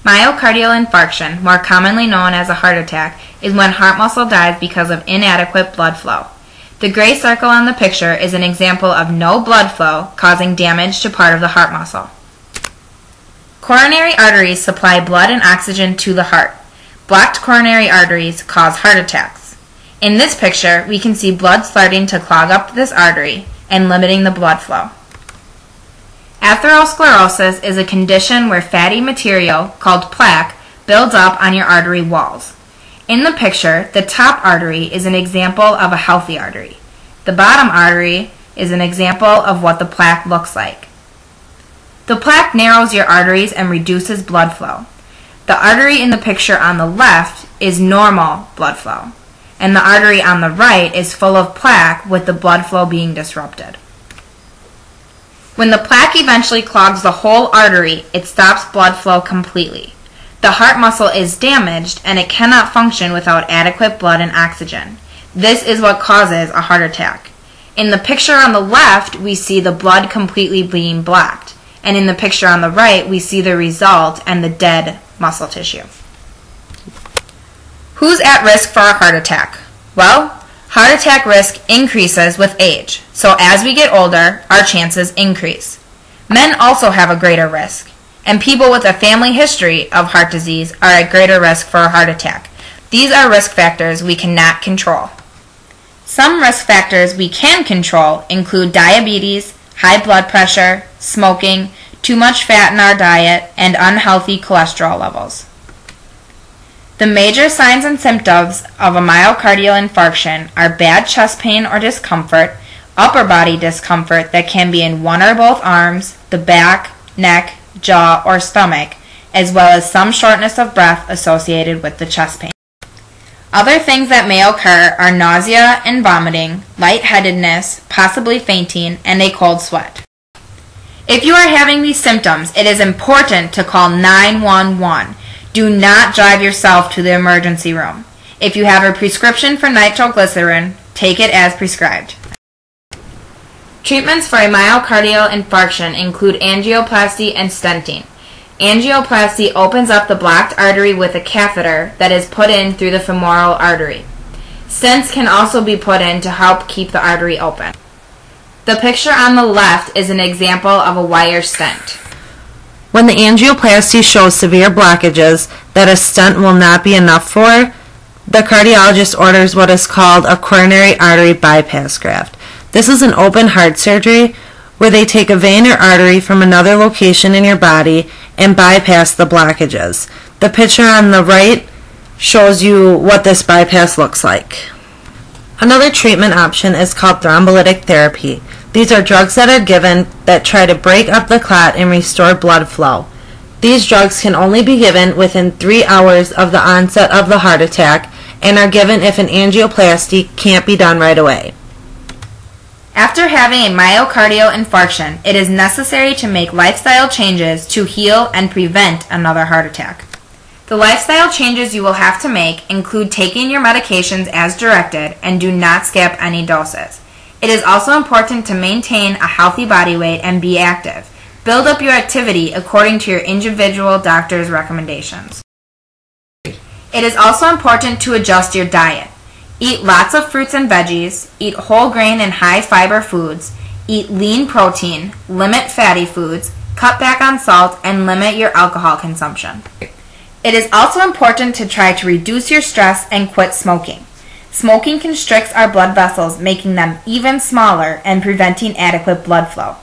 Myocardial infarction, more commonly known as a heart attack, is when heart muscle dies because of inadequate blood flow. The gray circle on the picture is an example of no blood flow causing damage to part of the heart muscle. Coronary arteries supply blood and oxygen to the heart. Blocked coronary arteries cause heart attacks. In this picture, we can see blood starting to clog up this artery and limiting the blood flow. Atherosclerosis is a condition where fatty material, called plaque, builds up on your artery walls. In the picture, the top artery is an example of a healthy artery. The bottom artery is an example of what the plaque looks like. The plaque narrows your arteries and reduces blood flow. The artery in the picture on the left is normal blood flow, and the artery on the right is full of plaque with the blood flow being disrupted. When the plaque eventually clogs the whole artery, it stops blood flow completely. The heart muscle is damaged and it cannot function without adequate blood and oxygen. This is what causes a heart attack. In the picture on the left, we see the blood completely being blocked, and in the picture on the right, we see the result and the dead muscle tissue. Who's at risk for a heart attack? Well, heart attack risk increases with age, so as we get older, our chances increase. Men also have a greater risk, and people with a family history of heart disease are at greater risk for a heart attack. These are risk factors we cannot control. Some risk factors we can control include diabetes, high blood pressure, smoking, too much fat in our diet, and unhealthy cholesterol levels. The major signs and symptoms of a myocardial infarction are bad chest pain or discomfort, upper body discomfort that can be in one or both arms, the back, neck, jaw, or stomach, as well as some shortness of breath associated with the chest pain. Other things that may occur are nausea and vomiting, lightheadedness, possibly fainting, and a cold sweat. If you are having these symptoms, it is important to call 911. Do not drive yourself to the emergency room. If you have a prescription for nitroglycerin, take it as prescribed. Treatments for a myocardial infarction include angioplasty and stenting. Angioplasty opens up the blocked artery with a catheter that is put in through the femoral artery. Stents can also be put in to help keep the artery open. The picture on the left is an example of a wire stent. When the angioplasty shows severe blockages that a stent will not be enough for, the cardiologist orders what is called a coronary artery bypass graft. This is an open heart surgery where they take a vein or artery from another location in your body and bypass the blockages. The picture on the right shows you what this bypass looks like. Another treatment option is called thrombolytic therapy. These are drugs that are given that try to break up the clot and restore blood flow. These drugs can only be given within 3 hours of the onset of the heart attack and are given if an angioplasty can't be done right away. After having a myocardial infarction, it is necessary to make lifestyle changes to heal and prevent another heart attack. The lifestyle changes you will have to make include taking your medications as directed and do not skip any doses. It is also important to maintain a healthy body weight and be active. Build up your activity according to your individual doctor's recommendations. It is also important to adjust your diet. Eat lots of fruits and veggies, eat whole grain and high fiber foods, eat lean protein, limit fatty foods, cut back on salt, and limit your alcohol consumption. It is also important to try to reduce your stress and quit smoking. Smoking constricts our blood vessels, making them even smaller and preventing adequate blood flow.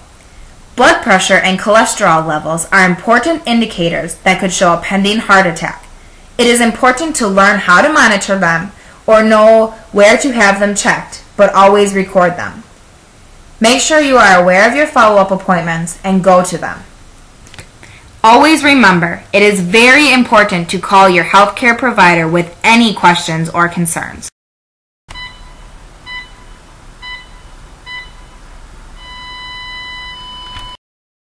Blood pressure and cholesterol levels are important indicators that could show a pending heart attack. It is important to learn how to monitor them or know where to have them checked, but always record them. Make sure you are aware of your follow-up appointments and go to them. Always remember, it is very important to call your healthcare provider with any questions or concerns.